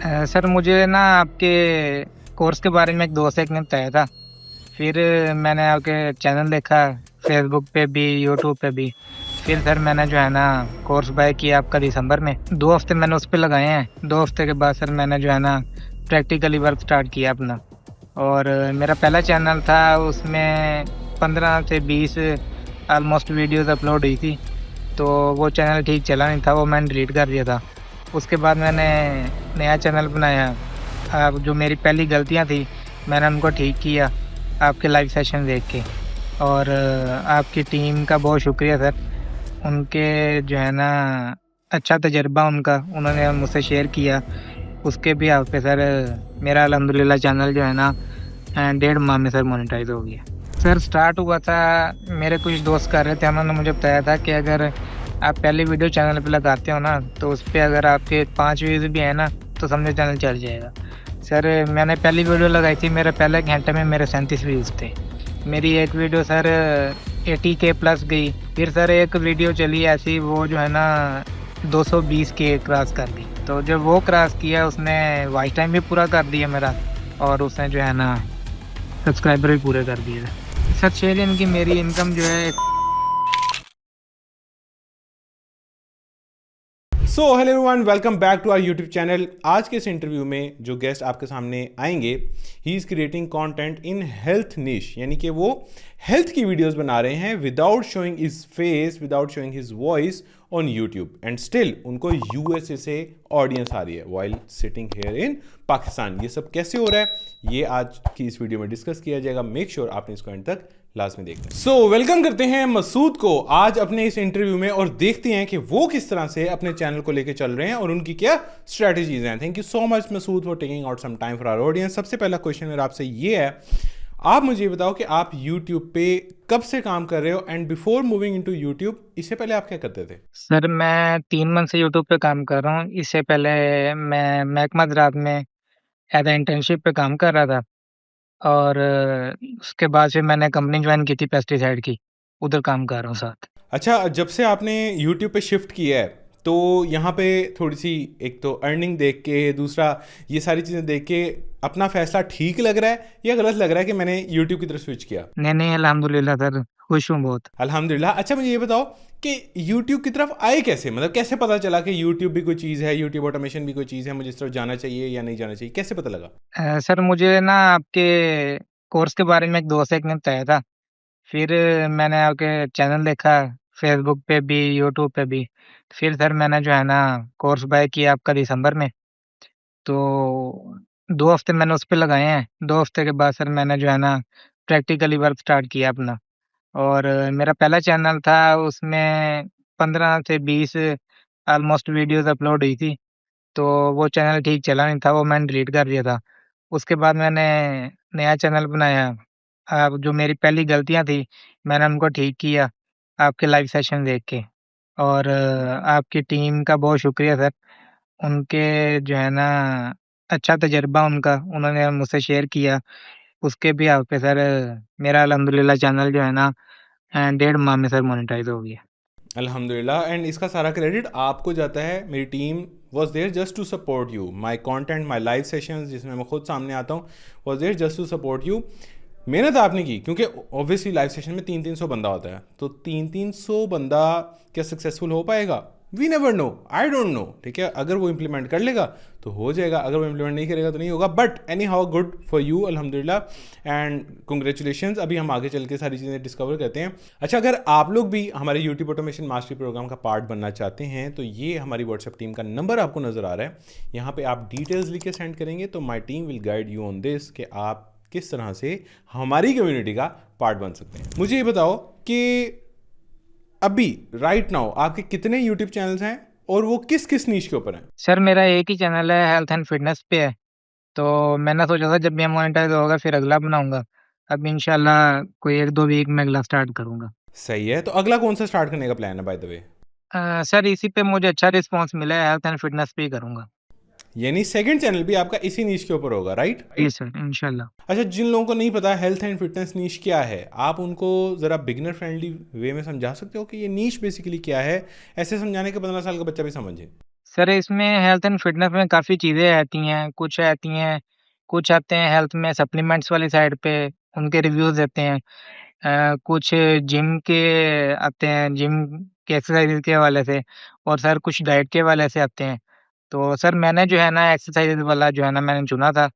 Sir मुझे ना आपके कोर्स के बारे में एक दोस्त एक ने बताया था। फिर मैंने आपके चैनल देखा, फेसबुक पे भी यूट्यूब पे भी। फिर सर मैंने जो है ना कोर्स बाय किया आपका दिसंबर में। 2 हफ्ते मैंने उस पे लगाए हैं। 2 हफ्ते के बाद सर मैंने जो है ना प्रैक्टिकली वर्क स्टार्ट किया अपना। और मेरा पहला चैनल था, उसमें 15 से 20 ऑलमोस्ट वीडियोस अपलोड हुई थी। तो वो चैनल ठीक चला नहीं था, वो मैंने डिलीट कर दिया था। उसके बाद मैंने नया चैनल बनाया। अब जो मेरी पहली गलतियां थी मैंने उनको ठीक किया आपके लाइव सेशन देख के। और आपकी टीम का बहुत शुक्रिया सर। उनके जो है ना अच्छा तजर्बा उनका उन्होंने मुझसे शेयर किया। उसके भी आप पे सर मेरा अल्हम्दुलिल्लाह चैनल जो है ना 1.5 माह में सर मोनेटाइज हो गया। सर स्टार्ट हुआ था, मेरे कुछ दोस्त कर रहे थे, उन्होंने मुझे बताया था कि अगर आप पहली वीडियो चैनल पे लगाते हो ना तो उस पे अगर आपके 5 व्यूज़ भी हैं ना तो समझो चैनल चल जाएगा। सर मैंने पहली वीडियो लगाई थी, मेरे पहले घंटे में मेरे 37 व्यूज़ थे। मेरी एक वीडियो सर 80K प्लस गई। फिर सर एक वीडियो चली ऐसी, वो जो है ना 220K क्रॉस कर गई। तो जब वो क्रॉस किया उसने वॉच टाइम भी पूरा कर दिया मेरा, और उसने जो है ना सब्सक्राइबर भी पूरे कर दिए। सर 6 दिन की मेरी इनकम जो है। So hello everyone, welcome back to our YouTube channel. आज के इस इंटरव्यू में जो गेस्ट आपके सामने आएंगे, he is creating content in health निश, यानी कि वो हेल्थ की वीडियोस बना रहे हैं without showing his face, without showing his voice on YouTube, and still उनको यूएसए से ऑडियंस आ रही है while sitting here in Pakistan. ये सब कैसे हो रहा है, ये आज की इस वीडियो में डिस्कस किया जाएगा। मेक श्योर आपने इसको एंड तक लास्ट में देखना। सो वेलकम करते हैं मसूद को आज अपने इस इंटरव्यू में, और देखते हैं कि वो किस तरह से अपने चैनल को लेकर चल रहे हैं और उनकी क्या स्ट्रेटजीज हैं। Thank you so much Masood for taking out some time for our audience. सबसे पहला क्वेश्चन मेरा आपसे ये है, आप मुझे ये बताओ कि आप यूट्यूब पे कब से काम कर रहे हो, and before moving into YouTube इससे पहले आप क्या करते थे? सर मैं 3 मंथ से यूट्यूब पे काम कर रहा हूँ। इससे पहले मैं महकमा ज़राअत में एज ए इंटर्नशिप पे काम कर रहा था। और उसके बाद फिर मैंने कंपनी ज्वाइन की थी पेस्टिसाइड की, उधर काम कर रहा हूँ साथ। अच्छा, जब से आपने यूट्यूब पे शिफ्ट किया है तो यहाँ पे थोड़ी सी, एक तो अर्निंग देख के, दूसरा ये सारी चीज़ें देख के अपना फैसला ठीक लग रहा है या गलत लग रहा है कि मैंने यूट्यूब की तरफ स्विच किया? नहीं नहीं, अल्हम्दुलिल्लाह सर, खुश हूँ बहुत। अल्हम्दुलिल्लाह। अच्छा, मुझे ये बताओ कि यूट्यूब की तरफ आए कैसे, मतलब कैसे पता चला कि यूट्यूब भी कोई चीज़ है, यूट्यूब ऑटोमेशन भी कोई चीज़ है, मुझे इस तरफ जाना चाहिए या नहीं जाना चाहिए, कैसे पता लगा? सर मुझे ना आपके कोर्स के बारे में एक दोस्त एक ने बताया था। फिर मैंने आपके चैनल देखा, फेसबुक पे भी यूट्यूब पे भी। फिर सर मैंने जो है ना कोर्स बाय किया आपका दिसंबर में। तो 2 हफ्ते मैंने उस पे लगाए हैं। 2 हफ्ते के बाद सर मैंने जो है ना प्रैक्टिकली वर्क स्टार्ट किया अपना। और मेरा पहला चैनल था, उसमें 15 से 20 ऑलमोस्ट वीडियोस अपलोड हुई थी। तो वो चैनल ठीक चला नहीं था, वो मैंने डिलीट कर दिया था। उसके बाद मैंने नया चैनल बनाया। अब जो मेरी पहली गलतियां थी मैंने उनको ठीक किया आपके लाइव सेशन देख के। और आपकी टीम का बहुत शुक्रिया सर। उनके जो है ना अच्छा तजर्बा उनका उन्होंने मुझसे शेयर किया। उसके भी आप पे सर मेरा अल्हम्दुलिल्लाह चैनल जो है ना 1.5 माह में सर मोनेटाइज हो गया। अल्हम्दुलिल्लाह, एंड इसका सारा क्रेडिट आपको जाता है। मेरी team was there just to support you, my content, my live sessions जिसमें मैं खुद सामने आता हूँ, was there just to support you. मेहनत आपने की, क्योंकि ऑब्वियसली लाइव सेशन में 300-300 बंदा होता है, तो 300-300 बंदा क्या सक्सेसफुल हो पाएगा? We never know, I don't know, ठीक है। अगर वो इंप्लीमेंट कर लेगा तो हो जाएगा, अगर वो इंप्लीमेंट नहीं करेगा तो नहीं होगा। But any how, good for you, अल्हम्दुलिल्लाह एंड कंग्रेचुलेशंस। अभी हम आगे चल के सारी चीज़ें डिस्कवर करते हैं। अच्छा, अगर आप लोग भी हमारे यूट्यूब ऑटोमेशन मास्टरी प्रोग्राम का पार्ट बनना चाहते हैं तो ये हमारी व्हाट्सएप टीम का नंबर आपको नज़र आ रहा है। यहाँ पे आप डिटेल्स लिख के सेंड करेंगे तो my team will guide you on this कि आप किस तरह से हमारी कम्युनिटी का पार्ट बन सकते हैं। मुझे ये बताओ कि अभी राइट नाउ आपके कितने यूट्यूब चैनल्स हैं और वो किस किस नीश के ऊपर हैं? सर मेरा एक ही चैनल है, हेल्थ एंड फिटनेस पे है। तो मैंने सोचा था जब ये मोनेटाइज होगा फिर अगला बनाऊंगा। अब इंशाल्लाह कोई 1-2 वीक में अगला स्टार्ट करूंगा। सही है, तो अगला कौन सा स्टार्ट करने का प्लान है बाय द वे? सर इसी पे मुझे अच्छा रिस्पांस मिला है, हेल्थ एंड फिटनेस पे ही करूंगा। यानी सेकंड चैनल भी आपका इसी नीश के ऊपर होगा, राइट? जी सर, इंशाल्लाह। अच्छा, जिन लोगों को नहीं पता हेल्थ एंड फिटनेस नीश क्या है, आप उनको ज़रा बिगनर फ्रेंडली वे में समझा सकते हो कि ये नीश बेसिकली क्या है, ऐसे समझाने के 15 साल का बच्चा भी समझे। सर इसमें हेल्थ एंड फिटनेस में काफ़ी चीज़ें आती हैं, कुछ आते हैं हेल्थ में सप्लीमेंट्स वाली साइड पे, उनके रिव्यूज़ देते हैं। कुछ जिम के आते हैं, जिम के एक्सरसाइज़ के हवाले से, और सर कुछ डाइट के हवाले से आते हैं। तो सर मैंने जो है ना एक्सरसाइज़ वाला जो है ना मैंने चुना था,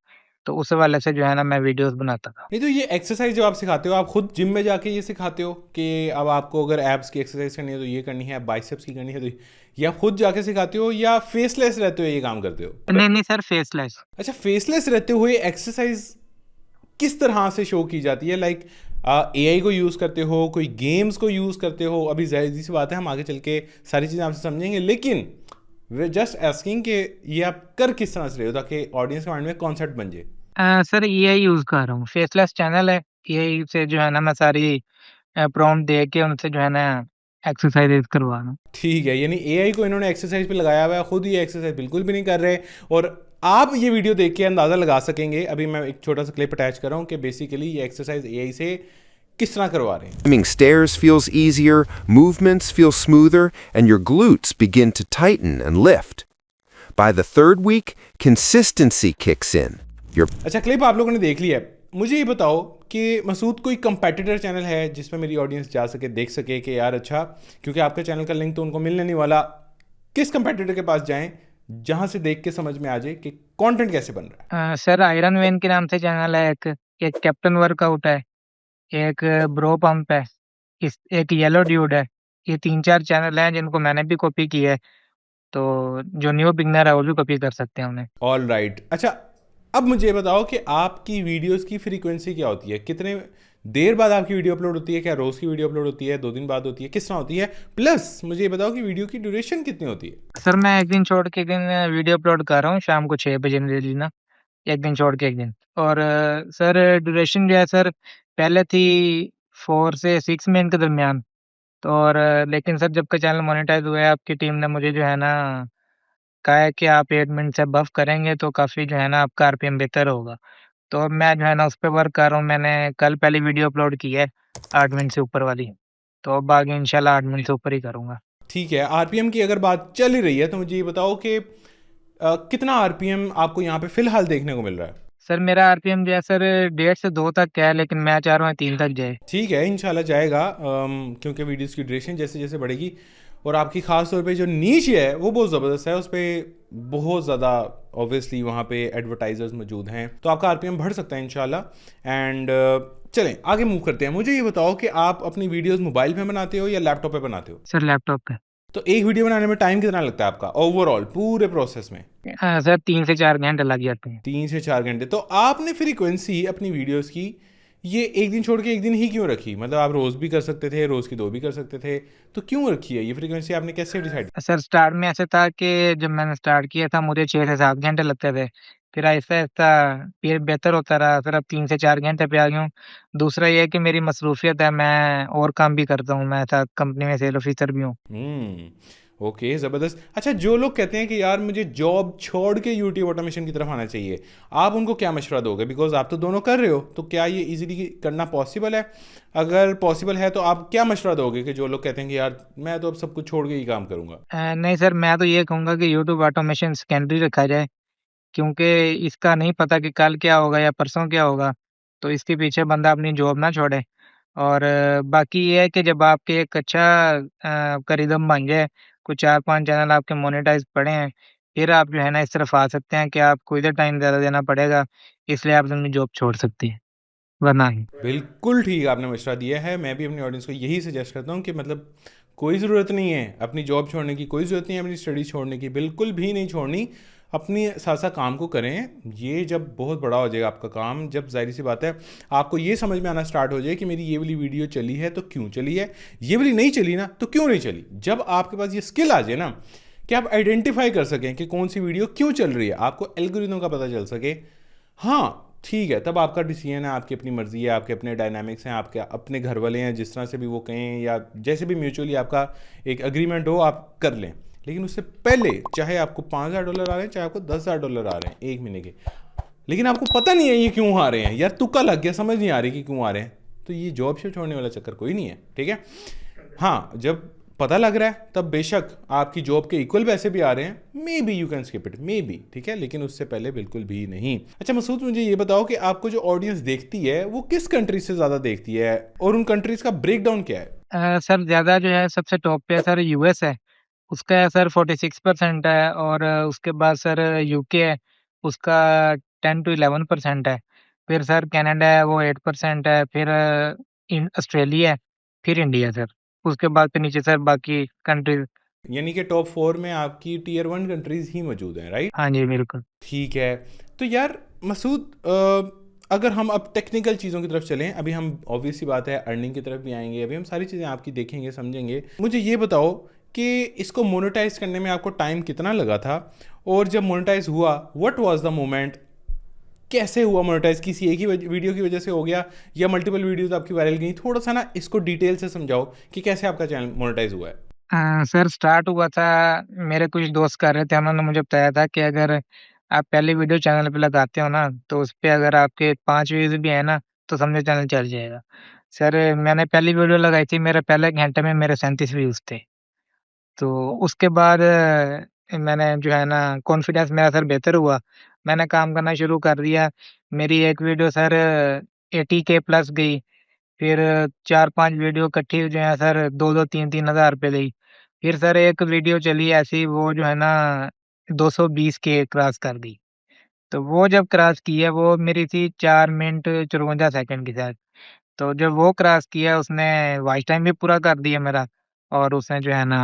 तो उस हवाले से जो है ना मैं वीडियोज़ बनाता था। नहीं, तो ये एक्सरसाइज जो आप सिखाते हो, आप खुद जिम में जाके ये सिखाते हो कि अब आपको अगर एब्स की एक्सरसाइज करनी है तो ये करनी है, बाइसेप्स की करनी है तो ये आप खुद जाके सिखाते हो, या फेसलेस रहते हो ये काम करते हो? नहीं, नहीं सर फेसलेस। अच्छा, फेसलेस रहते हुए एक्सरसाइज किस तरह से शो की जाती है? लाइक एआई को यूज़ करते हो, कोई गेम्स को यूज़ करते हो? अभी ज़ाहिर सी बात है, हम आगे चल के सारी चीज़ें आपसे समझेंगे, लेकिन वे जस्ट आस्किंग कि ये आप कर किस तरह से रहे हो ताकि ऑडियंस के माइंड में कॉन्सेप्ट बन जाए। सर एआई यूज़ कर रहा हूँ, फेसलेस चैनल है, एआई से जो है ना मैं सारी प्रॉम्प्ट दे के उनसे जो है ना एक्सरसाइज़ करवा रहा हूँ। ठीक है, यानी एआई को इन्होंने एक्सरसाइज पे लगाया हुआ है, खुद ये एक्सरसाइज बिल्कुल भी नहीं कर रहे। और आप ये वीडियो देख के अंदाज़ा लगा सकेंगे, अभी मैं एक छोटा सा क्लिप अटैच कर रहा हूँ कि बेसिकली ये एक्सरसाइज एआई से किस तरह करवा रहे हैं। Climbing stairs feels easier, movements feel smoother, and your glutes begin to tighten and lift. By the third week, consistency kicks in. Your अच्छा, क्लिप आप लोगों ने देख लिया है। मुझे ये बताओ कि मसूद कोई कंपेटिटर चैनल है जिसमें मेरी ऑडियंस जा सके, देख सके कि यार अच्छा, क्योंकि आपके चैनल का लिंक तो उनको मिलने नहीं वाला, किस कंपेटिटर के पास जाएं जहां से देख के समझ में आ जाए कि कंटेंट कैसे बन रहा है? सर आयरन वैन के नाम से चैनल है एक कैप्टन वर्कआउट है, एक ब्रो पंप है, एक येलो ड्यूड है। ये 3-4 चैनल हैं जिनको मैंने भी कॉपी किया है, तो जो न्यू बिगनर है वो भी कॉपी कर सकते हैं उन्हें। All right. अच्छा, अब मुझे ये बताओ कि आपकी वीडियोस की फ्रीक्वेंसी क्या होती है? कितने देर बाद आपकी वीडियो अपलोड होती है? क्या रोज़ की वीडियो अपलोड होती है, 2 दिन बाद होती है, किस तरह होती है? प्लस मुझे ये बताओ कि वीडियो की ड्यूरेशन कितनी होती है? सर मैं एक दिन छोड़ के एक दिन वीडियो अपलोड कर रहा हूँ, शाम को 6 बजे डेली ना, एक दिन छोड़ के एक दिन। और सर ड्यूरेशन जो है सर पहले थी 4 से 6 मिनट के दरमियान। तो और लेकिन सर जब का चैनल मोनेटाइज हुआ है, आपकी टीम ने मुझे जो है ना कहा है कि आप 8 मिनट से अबव करेंगे तो काफ़ी जो है ना आपका आरपीएम बेहतर होगा। तो अब मैं जो है ना उस पे वर्क कर रहा हूँ। मैंने कल पहली वीडियो अपलोड की है 8 मिनट से ऊपर वाली। तो अब आगे इंशाल्लाह 8 मिनट से ऊपर ही करूँगा। ठीक है, आरपीएम की अगर बात चल ही रही है तो मुझे ये बताओ कि कितना आरपीएम आपको यहाँ पे फिलहाल देखने को मिल रहा है? सर मेरा आरपीएम जो है सर 1.5 से 2 तक का है, लेकिन मैं चाह रहा हूँ 3 तक जाए। ठीक है, इंशाल्लाह जाएगा, क्योंकि वीडियोस की ड्यूरेशन जैसे जैसे बढ़ेगी और आपकी ख़ास तौर पे जो नीश है वो बहुत ज़बरदस्त है, उस पर बहुत ज़्यादा ऑब्वियसली वहाँ पे एडवर्टाइजर्स मौजूद हैं, तो आपका आरपीएम बढ़ सकता है इंशाल्लाह। एंड चलें आगे मूव करते हैं। मुझे ये बताओ कि आप अपनी वीडियोस मोबाइल पे बनाते हो या लैपटॉप पे बनाते हो? सर लैपटॉप पे। तो एक वीडियो बनाने में टाइम कितना लगता है आपका ओवरऑल पूरे प्रोसेस में? सर 3 से 4 घंटे लग जाते हैं। 3 से 4 घंटे। तो आपने फ्रीक्वेंसी अपनी वीडियोस की ये एक दिन छोड़ के एक दिन ही क्यों रखी? मतलब आप रोज़ भी कर सकते थे, रोज़ की 2 भी कर सकते थे, तो क्यों रखी है ये फ्रीक्वेंसी? आपने कैसे डिसाइड? सर स्टार्ट में ऐसे था कि जब मैंने स्टार्ट किया था मुझे 6 से 7 घंटे लगते थे। फिर आहिस्ता-आहिस्ता फिर बेहतर होता रहा, फिर अब 3 से 4 घंटे पे आ गया हूँ। दूसरा ये है कि मेरी मसरूफ़ियत है, मैं और काम भी करता हूँ, मैं साथ कंपनी में सेल ऑफ़िसर भी हूँ। ओके, ज़बरदस्त। अच्छा, जो लोग कहते हैं कि यार मुझे जॉब छोड़ के यूट्यूब ऑटोमेशन की तरफ आना चाहिए, आप उनको क्या मशवरा दोगे? बिकॉज आप तो दोनों कर रहे हो, तो क्या ये इजीली करना पॉसिबल है? अगर पॉसिबल है तो आप क्या मशवरा दोगे कि जो लोग कहते हैं कि यार मैं तो अब सब कुछ छोड़ के ही काम करूँगा? नहीं सर, मैं तो ये कहूँगा कि यूट्यूब ऑटोमेशन सेकेंडरी रखा जाए, क्योंकि इसका नहीं पता कि कल क्या होगा या परसों क्या होगा, तो इसके पीछे बंदा अपनी जॉब ना छोड़े। और बाकी ये है कि जब आपके एक अच्छा आपका रिदम बन जाए, कुछ 4-5 चैनल आपके मोनेटाइज़ पड़े हैं, फिर आप जो है ना इस तरफ आ सकते हैं कि आपको इधर टाइम ज़्यादा देना पड़ेगा, इसलिए आप अपनी जॉब छोड़ सकते हैं, वरना नहीं। बिल्कुल ठीक आपने मशवरा दिया है। मैं भी अपनी ऑडियंस को यही सजेस्ट करता हूँ कि मतलब कोई ज़रूरत नहीं है अपनी जॉब छोड़ने की, कोई ज़रूरत नहीं है अपनी स्टडी छोड़ने की, बिल्कुल भी नहीं छोड़नी। अपनी साथ साथ काम को करें। ये जब बहुत बड़ा हो जाएगा आपका काम, जब ज़ाहिर सी बात है आपको ये समझ में आना स्टार्ट हो जाए कि मेरी ये वाली वीडियो चली है तो क्यों चली है, ये वाली नहीं चली ना तो क्यों नहीं चली। जब आपके पास ये स्किल आ जाए ना कि आप आइडेंटिफाई कर सकें कि कौन सी वीडियो क्यों चल रही है, आपको एल्गोरिथम का पता चल सके, हाँ ठीक है, तब आपका डिसीजन है, आपकी अपनी मर्जी है, आपके अपने डायनामिक्स हैं, आपके अपने घर वाले हैं, जिस तरह से भी वो कहें या जैसे भी म्यूचुअली आपका एक अग्रीमेंट हो आप कर लें। लेकिन उससे पहले चाहे आपको $5,000 आ रहे हैं, चाहे आपको $10,000 आ रहे हैं 1 महीने के, लेकिन आपको पता नहीं है ये क्यों आ रहे हैं, यार तुक्का लग गया, समझ नहीं आ रही कि क्यों आ रहे हैं, तो ये जॉब शॉब छोड़ने वाला चक्कर कोई नहीं है, ठीक है। हाँ, जब पता लग रहा है तब बेशक आपकी जॉब के इक्वल पैसे भी आ रहे हैं, may be you can skip it, may be, ठीक है, लेकिन उससे पहले बिल्कुल भी नहीं। अच्छा मसूद, मुझे ये बताओ कि आपको जो ऑडियंस देखती है वो किस कंट्री से ज़्यादा देखती है और उन कंट्रीज का ब्रेक डाउन क्या है? सर ज़्यादा जो है सबसे टॉप पे है सर यूएस है, उसका है सर 46% है। और उसके बाद सर यूके है, उसका 10 to 11% है। फिर सर कनाडा है, वो 8% है। फिर ऑस्ट्रेलिया है, फिर इंडिया सर। उसके बाद फिर नीचे सर बाकी कंट्रीज। यानी कि टॉप 4 में आपकी टीयर 1 कंट्रीज ही मौजूद हैं, राइट? हाँ जी बिल्कुल। ठीक है। तो यार मसूद, अगर हम अब टेक्निकल चीज़ों की तरफ चलें, अभी हम ऑब्वियस सी बात है अर्निंग की तरफ भी आएंगे, अभी हम सारी चीज़ें आपकी देखेंगे समझेंगे। मुझे ये बताओ कि इसको मोनेटाइज करने में आपको टाइम कितना लगा था, और जब मोनेटाइज हुआ व्हाट वाज द मोमेंट, कैसे हुआ मोनेटाइज? किसी एक ही वीडियो की वजह से हो गया या मल्टीपल वीडियोस आपकी वायरल गई? थोड़ा सा ना इसको डिटेल से समझाओ कि कैसे आपका चैनल मोनेटाइज हुआ है। सर स्टार्ट हुआ था, मेरे कुछ दोस्त कर रहे थे, उन्होंने मुझे बताया था कि अगर आप पहली वीडियो चैनल पे लगाते हो ना, तो उस पे अगर आपके 5 व्यूज भी है ना, तो समझो चैनल चल जाएगा। सर मैंने पहली वीडियो लगाई थी, मेरे पहले घंटे में मेरे 37 व्यूज थे। तो उसके बाद मैंने जो है ना कॉन्फिडेंस मेरा सर बेहतर हुआ, मैंने काम करना शुरू कर दिया। मेरी एक वीडियो सर 80K प्लस गई। फिर 4-5 वीडियो इकट्ठी जो है सर 2-2 3-3 हज़ार पे गई। फिर सर एक वीडियो चली ऐसी, वो जो है ना 220K क्रॉस कर दी। तो वो जब क्रॉस की है, वो मेरी थी 4 मिनट 54 सेकंड की शायद। तो जब वो क्रॉस किया, उसने वॉच टाइम भी पूरा कर दिया मेरा, और उसने जो है ना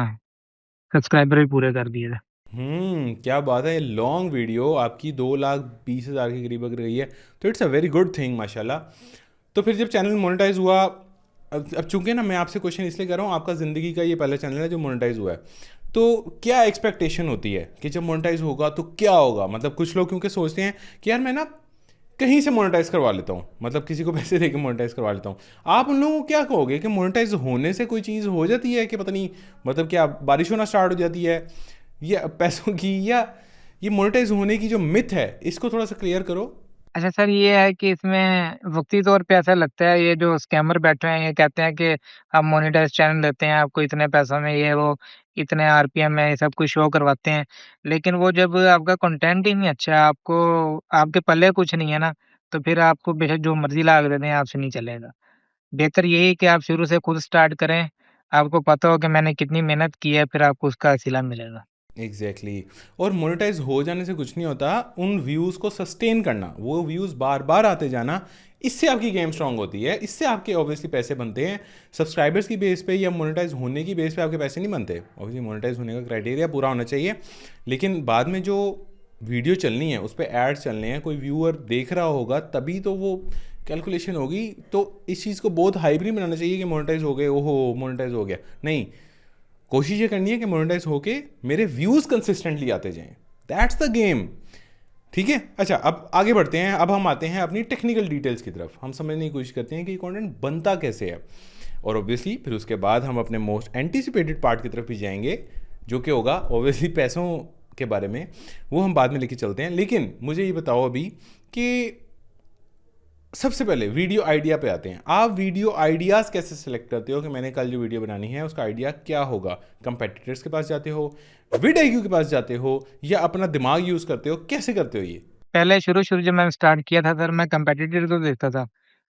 सब्सक्राइबर भी पूरे कर दिए थे। क्या बात है, लॉन्ग वीडियो आपकी 2,20,000 के करीब अगर गई है तो it's a very good thing माशाल्लाह। तो फिर जब चैनल मोनेटाइज हुआ, अब चूंकि ना मैं आपसे क्वेश्चन इसलिए कर रहा हूँ, आपका ज़िंदगी का ये पहला चैनल है जो मोनेटाइज हुआ है, तो क्या एक्सपेक्टेशन होती है कि जब मोनेटाइज होगा तो क्या होगा? मतलब कुछ लोग क्योंकि सोचते हैं कि यार मैं ना कहीं से मोनेटाइज करवा लेता हूँ, मतलब किसी को पैसे दे के मोनेटाइज करवा लेता हूँ। आप उन लोगों को क्या कहोगे कि मोनेटाइज होने से कोई चीज़ हो जाती है कि पता नहीं, मतलब क्या बारिश होना स्टार्ट हो जाती है या पैसों की, या ये मोनेटाइज होने की जो मिथ है इसको थोड़ा सा क्लियर करो। अच्छा सर, ये है कि इसमें वक्ती तौर पे ऐसा लगता है, ये जो स्कैमर बैठे हैं ये कहते हैं कि हम मोनेटाइज चैनल देते हैं आपको इतने पैसों में, ये वो इतने आरपीएम में, ये सब कुछ शो करवाते हैं। लेकिन वो जब आपका कंटेंट ही नहीं अच्छा है, आपको आपके पल्ले कुछ नहीं है ना, तो फिर आपको बेशक जो मर्जी लाग देते हैं, आपसे नहीं चलेगा। बेहतर यही है कि आप शुरू से खुद स्टार्ट करें, आपको पता हो कि मैंने कितनी मेहनत की है, फिर आपको उसका सिला मिलेगा। Exactly exactly। और मोनेटाइज हो जाने से कुछ नहीं होता, उन व्यूज़ को सस्टेन करना, वो व्यूज़ बार बार आते जाना, इससे आपकी गेम स्ट्रांग होती है, इससे आपके ऑब्वियसली पैसे बनते हैं। सब्सक्राइबर्स की बेस पे या मोनेटाइज होने की बेस पे आपके पैसे नहीं बनते। ऑब्वियसली मोनेटाइज होने का क्राइटेरिया पूरा होना चाहिए, लेकिन बाद में जो वीडियो चलनी है उस पर एड्स चलने हैं, कोई व्यूअर देख रहा होगा तभी तो वो कैलकुलेशन होगी। तो इस चीज़ को बहुत हाइप नहीं बनाना चाहिए कि मोनेटाइज हो गए, ओहो मोनेटाइज हो गया, नहीं। कोशिश ये करनी है कि मोनेटाइज होके मेरे व्यूज़ कंसिस्टेंटली आते जाएं, दैट्स द गेम, ठीक है। अच्छा अब आगे बढ़ते हैं, अब हम आते हैं अपनी टेक्निकल डिटेल्स की तरफ, हम समझने की कोशिश करते हैं कि कंटेंट बनता कैसे है, और ऑब्वियसली फिर उसके बाद हम अपने मोस्ट एंटीसिपेटेड पार्ट की तरफ भी जाएंगे, जो कि होगा ऑब्वियसली पैसों के बारे में, वो हम बाद में लेके चलते हैं। लेकिन मुझे ये बताओ अभी कि सबसे पहले वीडियो आइडिया पे आते हैं। आप वीडियो आइडियाज़ कैसे सेलेक्ट करते हो कि मैंने कल जो वीडियो बनानी है उसका आइडिया क्या होगा? कंपेटिटर्स के पास जाते हो, vidIQ के पास जाते हो, या अपना दिमाग यूज़ करते हो? कैसे करते हो ये? पहले शुरू शुरू जब मैं स्टार्ट किया था सर, मैं कंपेटिटर तो देखता था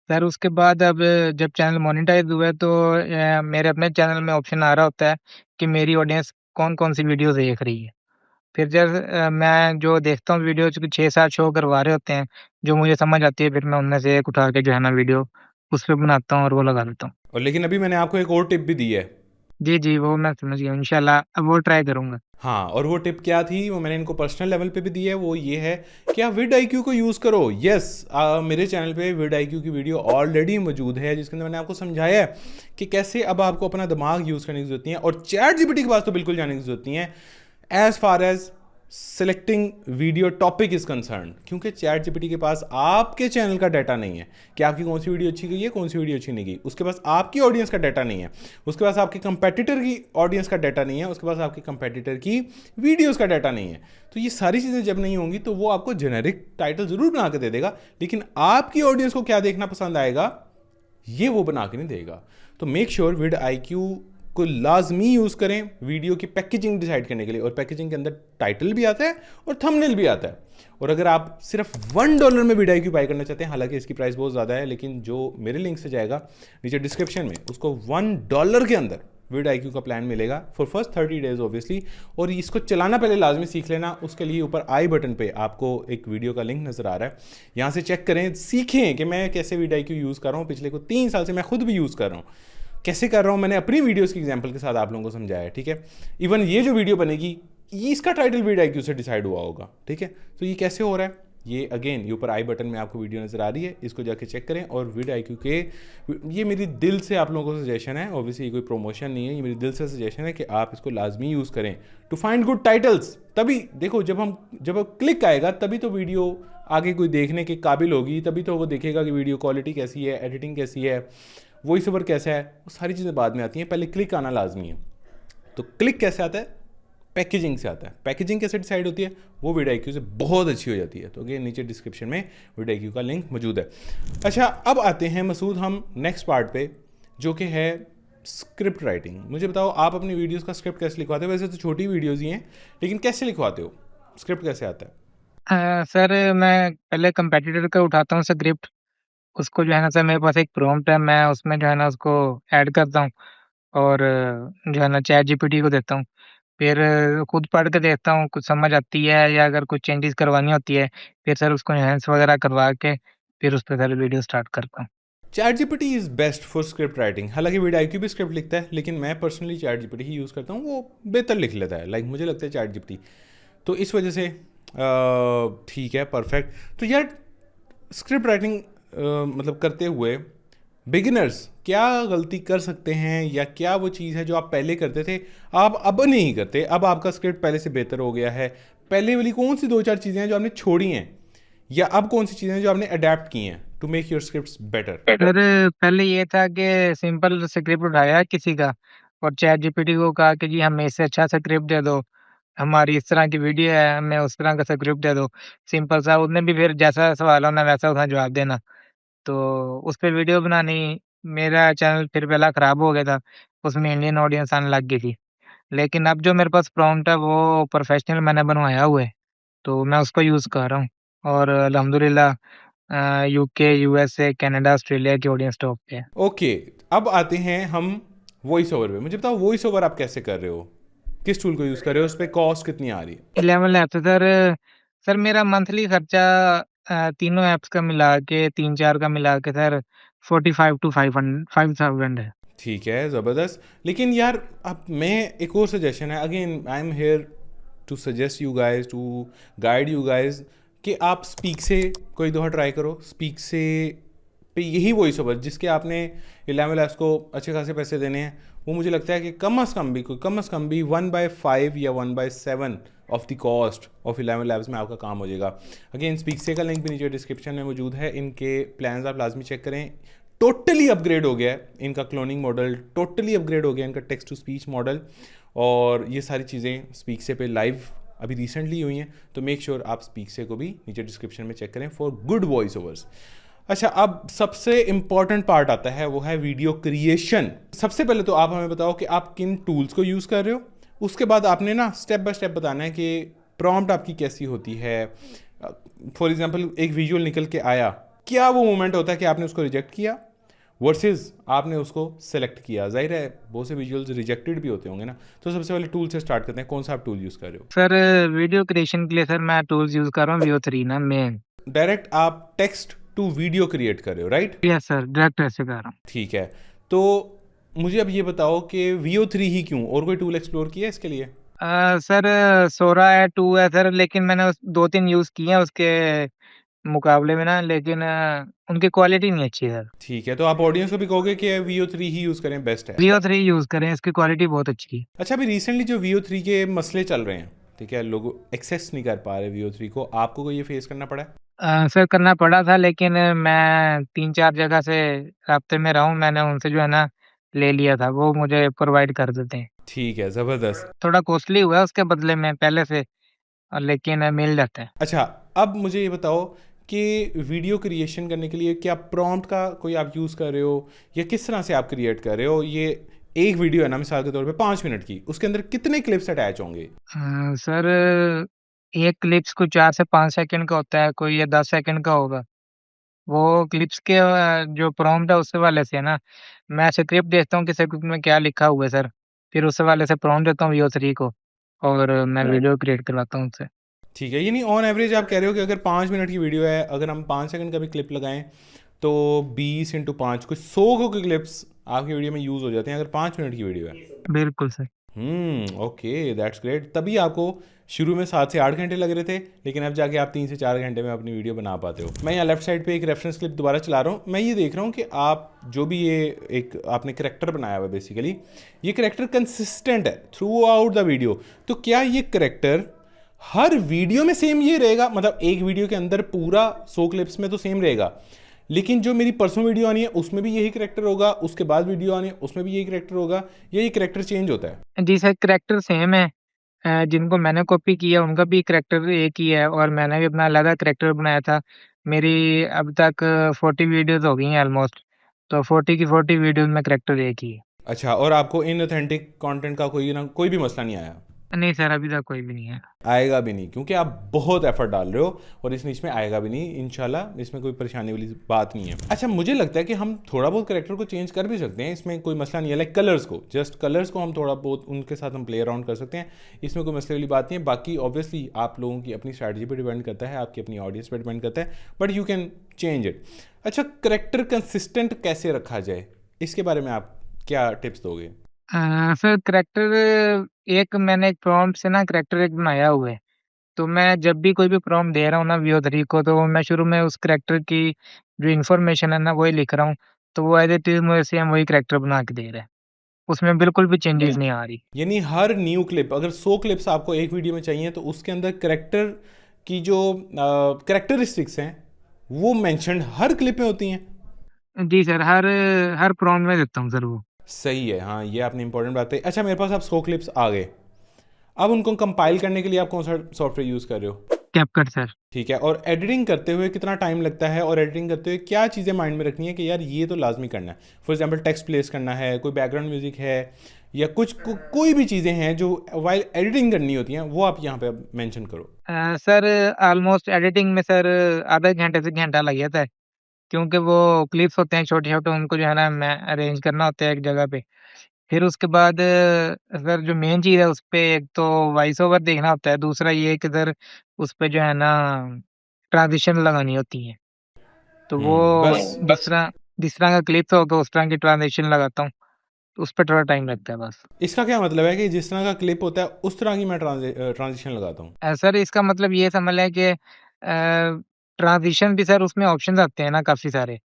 सर। उसके बाद अब जब चैनल मोनेटाइज हुआ है, तो मेरे अपने चैनल में ऑप्शन आ रहा होता है कि मेरी ऑडियंस कौन कौन सी वीडियो देख रही है। फिर जब मैं जो देखता हूँ वीडियो, चूँकि 6-7 शो करवा रहे होते हैं, जो मुझे समझ आती है, फिर मैं उनमें से एक उठा के जो है ना वीडियो उस पे बनाता हूँ और वो लगा देता हूँ। और लेकिन अभी मैंने आपको एक और टिप भी दी है। जी, जी, वो मैं समझ गया, इंशाल्लाह अब वो ट्राई करूँगा। हाँ, और वो टिप क्या थी वो मैंने इनको पर्सनल लेवल पे भी दी है, वो ये है कि आप vidIQ को यूज़ करो। यस, मेरे चैनल पे vidIQ की वीडियो ऑलरेडी मौजूद है जिसके अंदर मैंने आपको समझाया है कि कैसे अब आपको अपना दिमाग यूज़ करने की जरूरत नहीं है, और ChatGPT के पास तो बिल्कुल जाने की जरूरत नहीं है as far as selecting video topic is concern, क्योंकि ChatGPT के पास आपके चैनल का डाटा नहीं है कि आपकी कौन सी वीडियो अच्छी गई है, कौन सी वीडियो अच्छी नहीं गई। उसके पास आपकी ऑडियंस का डाटा नहीं है, उसके पास आपके कंपेटिटर की ऑडियंस का डाटा नहीं है, उसके पास आपके कंपेटिटर की वीडियोस का डाटा नहीं है। तो ये सारी चीज़ें जब नहीं होंगी तो वो आपको जेनेरिक टाइटल ज़रूर बना के दे देगा, लेकिन आपकी ऑडियंस को क्या देखना पसंद आएगा ये वो बना के नहीं देगा। तो मेक श्योर vidIQ को लाजमी यूज़ करें वीडियो की पैकेजिंग डिसाइड करने के लिए, और पैकेजिंग के अंदर टाइटल भी आता है और थंबनेल भी आता है। और अगर आप सिर्फ $1 में वीडियो बाय करना चाहते हैं, हालांकि इसकी प्राइस बहुत ज़्यादा है, लेकिन जो मेरे लिंक से जाएगा नीचे डिस्क्रिप्शन में, उसको $1 के अंदर vidIQ का प्लान मिलेगा फॉर फर्स्ट 30 डेज ऑब्वियसली। और इसको चलाना पहले लाजमी सीख लेना। उसके लिए ऊपर आई बटन पे आपको एक वीडियो का लिंक नज़र आ रहा है, यहाँ से चेक करें, सीखें कि मैं कैसे vidIQ यूज़ कर रहा हूँ। पिछले को 3 साल से मैं खुद भी यूज़ कर रहा हूँ, कैसे कर रहा हूँ मैंने अपनी वीडियोस की एग्जांपल के साथ आप लोगों को समझाया है, ठीक है। इवन ये जो वीडियो बनेगी ये इसका टाइटल vidIQ से डिसाइड हुआ होगा, ठीक है। तो ये कैसे हो रहा है, ये अगेन ये ऊपर आई बटन में आपको वीडियो नज़र आ रही है, इसको जाके चेक करें। और vidIQ के, ये मेरी दिल से आप लोगों को सजेशन है, ऑब्वियसली ये कोई प्रमोशन नहीं है, ये मेरी दिल से सजेशन है कि आप इसको लाजमी यूज़ करें टू फाइंड गुड टाइटल्स। तभी देखो जब क्लिक आएगा तभी तो वीडियो आगे कोई देखने के काबिल होगी, तभी तो वो देखेगा कि वीडियो क्वालिटी कैसी है, एडिटिंग कैसी है, वॉइस ओवर कैसा है, वो सारी चीज़ें बाद में आती हैं, पहले क्लिक आना लाजमी है। तो क्लिक कैसे आता है, पैकेजिंग से आता है। पैकेजिंग कैसे डिसाइड होती है, वो vidIQ से बहुत अच्छी हो जाती है। तो अगेन नीचे डिस्क्रिप्शन में vidIQ का लिंक मौजूद है। अच्छा, अब आते हैं मसूद हम नेक्स्ट पार्ट पे, जो कि है स्क्रिप्ट राइटिंग। मुझे बताओ आप अपनी वीडियोस का स्क्रिप्ट कैसे लिखवाते हो? वैसे तो छोटी वीडियोस ही हैं, लेकिन कैसे लिखवाते हो, स्क्रिप्ट कैसे आता है? सर मैं पहले कंपेटिटर का उठाता हूँ स्क्रिप्ट, उसको जो है ना सर मेरे पास एक प्रॉम्प्ट है, मैं उसमें जो है ना उसको ऐड करता हूँ और जो है ना चैट जीपीटी को देता हूँ। फिर खुद पढ़ के देखता हूँ, कुछ समझ आती है या अगर कुछ चेंजेस करवानी होती है फिर सर उसको एनहांस वगैरह करवा के फिर उस पर सर वीडियो स्टार्ट करता हूँ। Chat GPT is best for script writing. हालांकि vidIQ भी स्क्रिप्ट लिखता है, लेकिन मैं पर्सनली चैट जीपीटी ही यूज़ करता हूँ, वो बेहतर लिख लेता है। लाइक मुझे लगता है चैट जीपीटी, तो इस वजह से ठीक है, परफेक्ट। तो यार स्क्रिप्ट राइटिंग मतलब करते हुए बिगिनर्स क्या गलती कर सकते हैं, या क्या वो चीज़ है जो आप पहले करते थे आप अब नहीं करते, अब आपका स्क्रिप्ट पहले से बेहतर हो गया है? पहले वाली कौन सी 2-4 चीज़ें हैं जो आपने छोड़ी हैं, या अब कौन सी चीज़ें हैं जो आपने अडेप्ट की हैं to make your scripts better? Sir पहले ये था कि सिंपल स्क्रिप्ट उठाया किसी का और चैट जीपीटी को कहा कि जी हमें इससे अच्छा स्क्रिप्ट दे दो, हमारी इस तरह की वीडियो है, हमें उस तरह का स्क्रिप्ट दे दो। सिंपल सा, उसने भी फिर जैसा सवाल होना वैसा उसका जवाब देना, तो उस पे वीडियो बनानी। मेरा चैनल फिर पहला ख़राब हो गया था, उसमें इंडियन ऑडियंस आने लग गई थी। लेकिन अब जो मेरे पास प्रॉम्प्ट है वो प्रोफेशनल मैंने बनवाया हुआ है, तो मैं उसको यूज़ कर रहा हूँ और अल्हम्दुलिल्लाह यूके, यूएसए, कनाडा, ऑस्ट्रेलिया की ऑडियंस टॉप पे है। ओके, अब आते हैं हम वॉइस ओवर पे। मुझे बताओ वॉइस ओवर आप कैसे कर रहे हो, किस टूल को यूज़ कर रहे हो, उस पर कॉस्ट कितनी आ रही है? 11 ऐप है सर। सर मेरा मंथली खर्चा तीनों ऐप्स का मिला के 3-4 का मिला के सर 45 टू 5,000 है। ठीक है, ज़बरदस्त। लेकिन यार अब मैं एक और सजेशन है, again I am here to suggest you guys, to guide you guys, कि आप स्पीक से कोई दफ़ा ट्राई करो। स्पीक से पे यही वॉइस ओवर जिसके आपने 11 ऐप्स को अच्छे खासे पैसे देने हैं, वो मुझे लगता है कि कम अज़ कम भी 1/5 या 1/7 of the cost of 11 labs में आपका काम हो जाएगा। अगेन स्पीक से का लिंक भी नीचे डिस्क्रिप्शन में मौजूद है। इनके प्लान्स आप लाजमी चेक करें। टोटली अपग्रेड हो गया है इनका क्लोनिंग मॉडल, टोटली अपग्रेड हो गया इनका टेक्स्ट टू स्पीच मॉडल, और ये सारी चीज़ें स्पीक से पे लाइव अभी रिसेंटली हुई हैं। तो मेक श्योर आप स्पीक से को भी नीचे डिस्क्रिप्शन में चेक करें फॉर गुड वॉइस ओवर्स। अच्छा, अब सबसे इंपॉर्टेंट पार्ट आता है, वो है वीडियो क्रिएशन। सबसे पहले तो आप हमें बताओ कि आप किन टूल्स को यूज़ कर रहे हो, उसके बाद आपने ना स्टेप बाय स्टेप बताना है कि प्रॉम्प्ट आपकी कैसी होती है। फॉर एग्जांपल एक विजुअल निकल के आया, क्या वो मोमेंट होता है कि आपने उसको रिजेक्ट किया वर्सेस आपने उसको सेलेक्ट किया। जाहिर है बहुत से विजुअल्स रिजेक्टेड भी होते होंगे ना। तो सबसे पहले टूल से स्टार्ट करते हैं, कौन सा आप टूल यूज़ कर रहे हो? सर वीडियो क्रिएशन के लिए सर मैं टूल्स यूज़ कर रहा हूँ VO3 ना मेन। डायरेक्ट आप टेक्स्ट टू वीडियो क्रिएट कर रहे हो, राइट? यस सर, डायरेक्ट ऐसे कर रहा हूँ। ठीक है, तो मुझे अब ये बताओ कि VO3 ही क्यों, और कोई टूल एक्सप्लोर किया है इसके लिए? सर सोरा है, 2 है सर, लेकिन मैंने 2-3 यूज़ किए हैं उसके मुकाबले में ना, लेकिन उनकी क्वालिटी नहीं अच्छी है सर। ठीक है, तो आप ऑडियंस को भी कहोगे कि VO3 ही यूज़ करें, बेस्ट है? VO3 यूज़ करें, इसकी क्वालिटी बहुत अच्छी है। अच्छा, अभी रिसेंटली जो VO3 के मसले चल रहे हैं, ठीक है, लोग एक्सेस नहीं कर पा रहे VO3 को, आपको कोई ये फेस करना पड़ा है? सर करना पड़ा था, लेकिन मैं 3-4 जगह से राब्ते में रहा हूँ, मैंने उनसे जो है ना ले लिया था, वो मुझे प्रोवाइड कर देते हैं। ठीक है, ज़बरदस्त। थोड़ा कॉस्टली हुआ है उसके बदले में पहले से, लेकिन मिल जाता है। अच्छा, अब मुझे ये बताओ कि वीडियो क्रिएशन करने के लिए क्या प्रॉम्प्ट का कोई आप यूज़ कर रहे हो, या किस तरह से आप क्रिएट कर रहे हो? ये एक वीडियो है ना मिसाल के तौर पे 5 मिनट की, उसके अंदर कितने क्लिप्स अटैच होंगे? सर एक क्लिप्स को 4 से 5 सेकंड का होता है, कोई ये 10 सेकंड का होगा। वो क्लिप्स के जो प्रॉम्प्ट है उससे वाले से है ना, मैं स्क्रिप्ट देखता हूँ कि स्क्रिप्ट में क्या लिखा हुआ है सर, फिर उस वाले से प्रॉम्प्ट देता हूँ VO3 को और मैं वीडियो क्रिएट करवाता हूँ उससे। ठीक है, यानी ऑन एवरेज आप कह रहे हो कि अगर 5 मिनट की वीडियो है, अगर हम 5 सेकंड का भी क्लिप लगाएं तो 20 इंटू 5 कुछ 100 के क्लिप्स आपकी वीडियो में यूज़ हो जाते हैं अगर 5 मिनट की वीडियो है। बिल्कुल सर। Okay, that's great. तभी आपको शुरू में 7 से 8 घंटे लग रहे थे, लेकिन अब जाके आप 3 से 4 घंटे में अपनी वीडियो बना पाते हो। मैं यहाँ लेफ्ट साइड पे एक रेफरेंस क्लिप दोबारा चला रहा हूँ। मैं ये देख रहा हूँ कि आप जो भी ये एक आपने करेक्टर बनाया हुआ है, बेसिकली ये करेक्टर कंसिस्टेंट है थ्रू आउट द वीडियो। तो क्या ये करेक्टर हर वीडियो में सेम ये रहेगा? मतलब एक वीडियो के अंदर पूरा 100 क्लिप्स में तो सेम रहेगा, लेकिन जो मेरी पर्सनल वीडियो आनी है उसमें भी यही करेक्टर होगा, उसके बाद वीडियो आनी है उसमें भी यही करेक्टर होगा, या ये करेक्टर चेंज होता है? जी सर, करेक्टर सेम है। जिनको मैंने कॉपी किया उनका भी करेक्टर एक ही है और मैंने भी अपना अलग करेक्टर बनाया था। मेरी अब तक 40 वीडियोस हो गई हैं ऑलमोस्ट, तो 40 की 40 वीडियोस में करेक्टर एक ही है। अच्छा, और आपको इन ऑथेंटिक कंटेंट का कोई भी मसला नहीं आया? नहीं सर, अभी तक कोई भी नहीं है। आएगा भी नहीं, क्योंकि आप बहुत एफर्ट डाल रहे हो और इस नीच में आएगा भी नहीं इंशाल्लाह। इसमें कोई परेशानी वाली बात नहीं है। अच्छा, मुझे लगता है कि हम थोड़ा बहुत करेक्टर को चेंज कर भी सकते हैं, इसमें कोई मसला नहीं है। लाइक कलर्स को, जस्ट कलर्स को हम थोड़ा बहुत उनके साथ हम प्ले अराउंड कर सकते हैं, इसमें कोई मसले वाली बात नहीं है। बाकी ऑब्वियसली आप लोगों की अपनी स्ट्रैटेजी पर डिपेंड करता है, आपकी अपनी ऑडियंस पर डिपेंड करता है, but you can change it. अच्छा, करेक्टर कंसिस्टेंट कैसे रखा जाए, इसके बारे में आप क्या टिप्स दोगे? सर करेक्टर एक मैंने एक प्रॉम्प्ट से ना करेक्टर एक बनाया हुआ है, तो मैं जब भी कोई भी प्रॉम्प्ट दे रहा हूँ ना VO3 को, तो मैं शुरू में उस करेक्टर की जो इन्फॉर्मेशन है ना वही लिख रहा हूँ, तो वो एज इट इज मुझे सेम वही करेक्टर बना के दे रहा है, उसमें बिल्कुल भी चेंजेस नहीं आ रही। यानी हर न्यू क्लिप, अगर 100 क्लिप्स आपको एक वीडियो में चाहिए तो उसके अंदर करेक्टर की जो करेक्टरिस्टिक्स हैं वो मेंशन्ड हर क्लिप में होती हैं। जी सर, हर हर प्रॉम्प्ट में देता हूँ सर वो। सही है, हाँ, ये आपने इंपॉर्टेंट बात है। अच्छा, मेरे पास अब 100 क्लिप्स आ गए, अब उनको कंपाइल करने के लिए आप कौन सा सॉफ्टवेयर यूज़ कर रहे हो? CapCut sir. ठीक है, और एडिटिंग करते हुए कितना टाइम लगता है, और एडिटिंग करते हुए क्या चीज़ें माइंड में रखनी है कि यार ये तो लाजमी करना है? फॉर एग्जांपल टेक्स्ट प्लेस करना है, कोई बैकग्राउंड म्यूजिक है, या कुछ कोई भी चीज़ें हैं जो वाइल एडिटिंग करनी होती हैं, वो आप यहाँ पे मेंशन करो। सर ऑलमोस्ट एडिटिंग में सर आधा घंटे से घंटा लग जाता है, क्योंकि वो क्लिप्स होते हैं छोटे-छोटे, उनको जो है ना मैं अरेंज करना होता है एक जगह पे। फिर उसके बाद सर जो मेन चीज़ है उसपे एक तो वॉइस ओवर देखना होता है, दूसरा ये कि सर उसपे जो है ना ट्रांज़िशन लगानी होती है। तो वो बस जिस तरह जिस तरह का क्लिप्स हो तो उस तरह की ट्रांज़िशन लगाता हूँ, तो उसपे थोड़ा टाइम लगता है बस। इसका क्या मतलब है कि जिस तरह का क्लिप होता है उस तरह की मैं ट्रांजिशन लगाता हूँ? सर इसका मतलब ये समझ लें कि ट्रांज़िशन भी सर उसमें ऑप्शंस आते हैं ना काफ़ी सारे,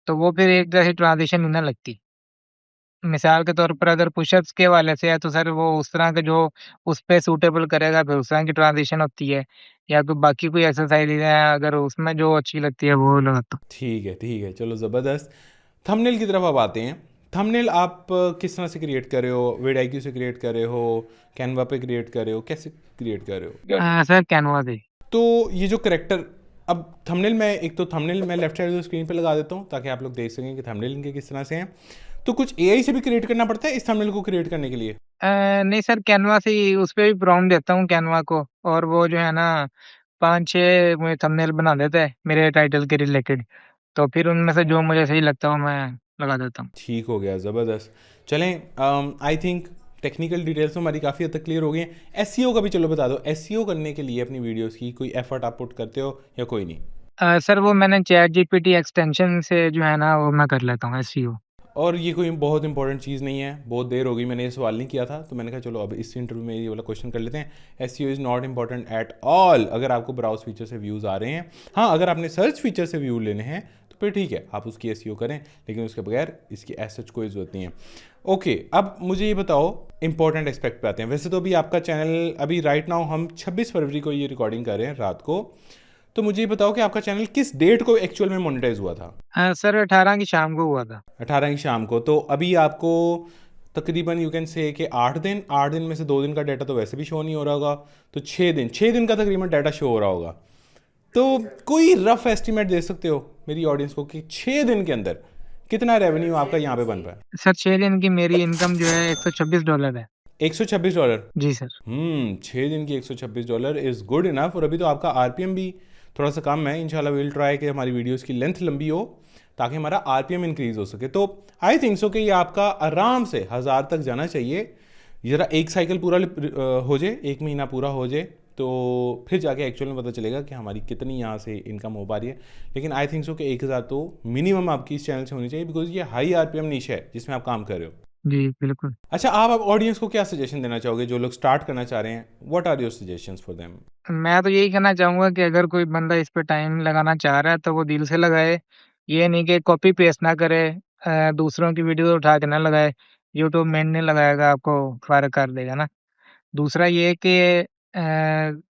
तो वो फिर एक तरह से ट्रांज़िशन नहीं ना लगती। मिसाल के तौर पर अगर पुशअप्स के हवाले से है तो सर वो उस तरह के जो उस पे सूटेबल करेगा फिर उस तरह की ट्रांज़िशन होती है, या तो बाकी कोई एक्सरसाइज़ है अगर उसमें जो अच्छी लगती है वो लगाता हूँ। ठीक है, चलो ज़बरदस्त। थंबनेल की तरफ अब आते हैं। थंबनेल आप किस तरह से क्रिएट कर रहे हो? विडाईक्यू से क्रिएट कर रहे हो, कैनवा पे क्रिएट कर रहे हो, कैसे क्रिएट कर रहे हो? सर कैनवा से। तो ये जो करेक्टर, अब थंबनेल में, एक तो थंबनेल मैं लेफ्ट साइड स्क्रीन पे लगा देता हूँ ताकि आप लोग देख सकें कि थंबनेल इनके किस तरह से हैं। तो कुछ एआई से भी क्रिएट करना पड़ता है इस थंबनेल को क्रिएट करने के लिए? नहीं सर, कैनवा से ही उसपे भी प्रॉम्प्ट देता हूँ कैनवा को, और वो जो है ना 5-6 मुझे थंबनेल बना देता है मेरे टाइटल के रिलेटेड, तो फिर उनमें से जो मुझे सही लगता है वो मैं लगा देता हूँ। ठीक हो गया, ज़बरदस्त। चलें, आई थिंक टेक्निकल डिटेल्स तो हमारी काफ़ी हद तक क्लियर हो गई हैं। एसईओ का भी चलो बता दो, एसईओ करने के लिए अपनी वीडियोस की कोई एफर्ट आप पुट करते हो या कोई नहीं? सर वो मैंने चैट जीपीटी एक्सटेंशन से जो है ना वो मैं कर लेता हूँ एसईओ। और ये कोई बहुत इंपॉर्टेंट चीज़ नहीं है, बहुत देर हो गई मैंने ये सवाल नहीं किया था, तो मैंने कहा चलो अब इस इंटरव्यू में ये वाला क्वेश्चन कर लेते हैं। SEO is not important at all अगर आपको ब्राउज फीचर से व्यूज़ आ रहे हैं। हाँ, अगर आपने सर्च फीचर से व्यू लेने हैं तो फिर ठीक है, आप उसकी एसईओ करें, लेकिन उसके बगैर इसकी एज सच कोई ज़रूरत नहीं है। ओके, अब मुझे ये बताओ, इंपॉर्टेंट एस्पेक्ट पे आते हैं। वैसे तो अभी आपका चैनल, अभी राइट नाउ हम 26 फरवरी को ये रिकॉर्डिंग कर रहे हैं रात को, तो मुझे ये बताओ कि आपका चैनल किस डेट को एक्चुअल में मोनेटाइज हुआ था? सर 18 की शाम को हुआ था। 18 की शाम को। तो अभी आपको तकरीबन यू कैन से कि 8 दिन में से 2 दिन का डाटा तो वैसे भी शो नहीं हो रहा होगा, तो 6 दिन का तकरीबन डाटा शो हो रहा होगा। तो कोई रफ एस्टिमेट दे सकते हो मेरी ऑडियंस को कि 6 दिन के अंदर कितना रेवेन्यू आपका यहाँ पे बन रहा है? सर 6 दिन की मेरी इनकम जो है $126 है। $126? जी सर। 6 दिन की $126 इज़ गुड इनफ। और अभी तो आपका आरपीएम भी थोड़ा सा कम है। इंशाल्लाह विल ट्राई कि हमारी वीडियोस की लेंथ लंबी हो ताकि हमारा आरपीएम इंक्रीज हो सके। तो आई थिंक सो कि ये आपका आराम से 1000 तक जाना चाहिए। ज़रा एक साइकिल पूरा हो जाए, 1 महीना पूरा हो जाए, तो फिर जाके एक्चुअल में पता चलेगा कि हमारी कितनी यहाँ से इनकम हो पा रही है। लेकिन आई थिंक सो कि 1000 तो मिनिमम आपकी इस चैनल से होनी चाहिए, बिकॉज ये हाई आरपीएम नीश है जिसमें आप काम कर रहे हो। जी बिल्कुल। अच्छा, आप ऑडियंस को क्या सजेशन देना चाहोगे जो लोग स्टार्ट करना चाह रहे हैं? What are your suggestions for them? मैं तो यही कहना चाहूँगा कि अगर कोई बंदा इस पे टाइम लगाना चाह रहा है तो वो दिल से लगाए। ये नहीं कि कॉपी पेस्ट ना करे, दूसरों की वीडियो उठा के ना लगाए। यूट्यूब मेन नहीं लगाएगा, आपको फायर कर देगा ना। दूसरा ये कि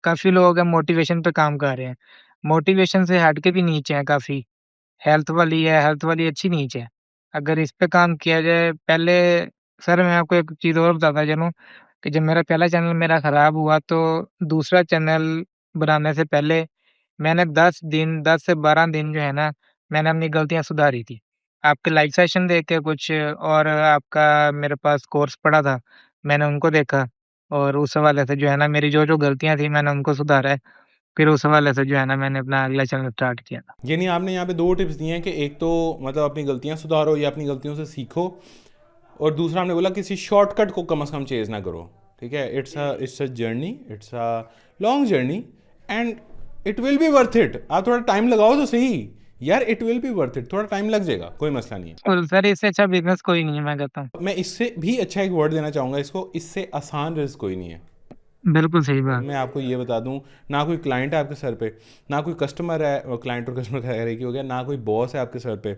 काफ़ी लोग हैं मोटिवेशन पे काम कर रहे हैं। मोटिवेशन से हट के भी नीचे हैं काफ़ी। हेल्थ वाली अच्छी नीच है। अगर इस पे काम किया जाए पहले। सर मैं आपको एक चीज़ और बताता चलूँ कि जब मेरा पहला चैनल मेरा ख़राब हुआ तो दूसरा चैनल बनाने से पहले मैंने 10 से 12 दिन जो है ना, मैंने अपनी गलतियाँ सुधारी थी। आपके लाइव सेशन देख के कुछ और आपका मेरे पास कोर्स पड़ा था, मैंने उनको देखा और उस हवाले से जो है ना मेरी जो-जो गलतियाँ थी मैंने उनको सुधारा है। फिर उस हवाले से जो है ना मैंने अपना अगला चैनल स्टार्ट किया था। यानी आपने यहाँ पे 2 टिप्स दिए हैं कि एक तो मतलब अपनी गलतियाँ सुधारो या अपनी गलतियों से सीखो, और दूसरा हमने बोला किसी शॉर्टकट को कम से कम चेज़ ना करो। ठीक है, it's a journey, it's a long journey and it will be worth it. आप थोड़ा टाइम लगाओ तो सही यार, it will be worth it. थोड़ा टाइम लग जाएगा, कोई मसला नहीं है। और सर इससे अच्छा बिज़नेस कोई नहीं है मैं कहता हूँ। मैं इससे भी अच्छा एक वर्ड देना चाहूँगा इसको, इससे आसान रिस्क कोई नहीं है। बिल्कुल सही बात। मैं आपको ये बता दूं, ना कोई क्लाइंट है आपके सर पे, ना कोई कस्टमर है, क्लाइंट और कस्टमर का एक ही हो गया, ना कोई बॉस है आपके सर पे,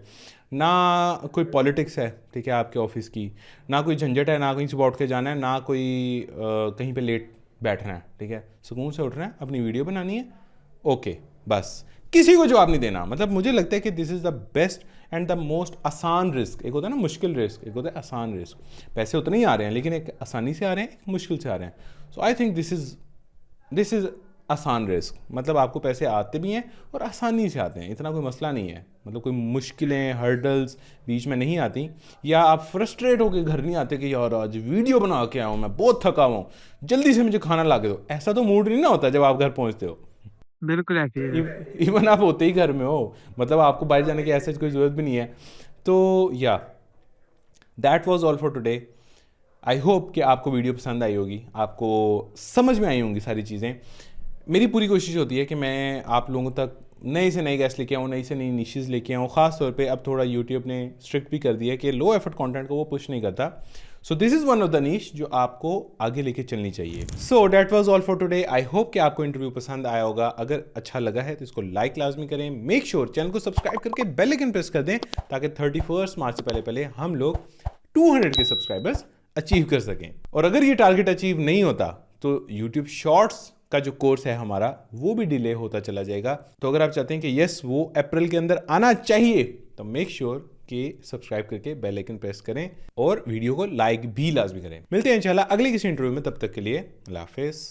ना कोई पॉलिटिक्स है, ठीक है, आपके ऑफिस की, ना कोई झंझट है, ना कहीं सुबह उठ के जाना है, ना कोई कहीं पे लेट बैठना है। ठीक है, सुकून से उठना है, अपनी वीडियो बनानी है, ओके, बस किसी को जवाब नहीं देना। मतलब मुझे लगता है कि this is the best and the most आसान रिस्क। एक होता है ना मुश्किल रिस्क, एक होता है आसान रिस्क। पैसे उतने ही आ रहे हैं लेकिन एक आसानी से आ रहे हैं, एक मुश्किल से आ रहे हैं। सो आई थिंक दिस इज़ आसान रिस्क। मतलब आपको पैसे आते भी हैं और आसानी से आते हैं, इतना कोई मसला नहीं है। मतलब कोई मुश्किलें, हर्डल्स बीच में नहीं आती, या आप फ्रस्ट्रेट होकर घर नहीं आते कि यार आज वीडियो बना के आया हूँ, मैं बहुत थका हुआ हूँ, जल्दी से मुझे खाना ला के दो। ऐसा तो मूड नहीं ना होता जब आप घर पहुँचते हो। बिल्कुल ऐसे ही है। इवन आप होते ही घर में हो, मतलब आपको बाहर जाने की ऐसे कोई ज़रूरत भी नहीं है। तो या that was all for today. I hope कि आपको वीडियो पसंद आई होगी, आपको समझ में आई होंगी सारी चीज़ें। मेरी पूरी कोशिश होती है कि मैं आप लोगों तक नए से नए गेस्ट लेके आऊँ, नई से नई निशेज़ लेके आऊँ। ख़ास तौर पे अब थोड़ा यूट्यूब ने स्ट्रिक्ट भी कर दिया है कि लो एफर्ट कंटेंट को वो पुश नहीं करता। So this is one of the निश जो आपको आगे लेके चलनी चाहिए। So that was all for today. I hope कि आपको इंटरव्यू पसंद आया होगा। अगर अच्छा लगा है तो इसको लाइक लाजमी करें। मेक श्योर चैनल को सब्सक्राइब करके बेल आइकन प्रेस कर दें ताकि 31 मार्च से पहले पहले हम लोग 200 के सब्सक्राइबर्स अचीव कर सकें। और अगर ये टारगेट अचीव नहीं होता तो यूट्यूब शॉर्ट्स का जो कोर्स है हमारा वो भी डिले होता चला जाएगा। तो अगर आप चाहते हैं कि यस वो अप्रैल के अंदर आना चाहिए तो मेक श्योर कि सब्सक्राइब करके बेल आइकन प्रेस करें और वीडियो को लाइक भी लाजमी करें। मिलते हैं इंशाल्लाह अगले किसी इंटरव्यू में, तब तक के लिए अल्लाह हाफिज़।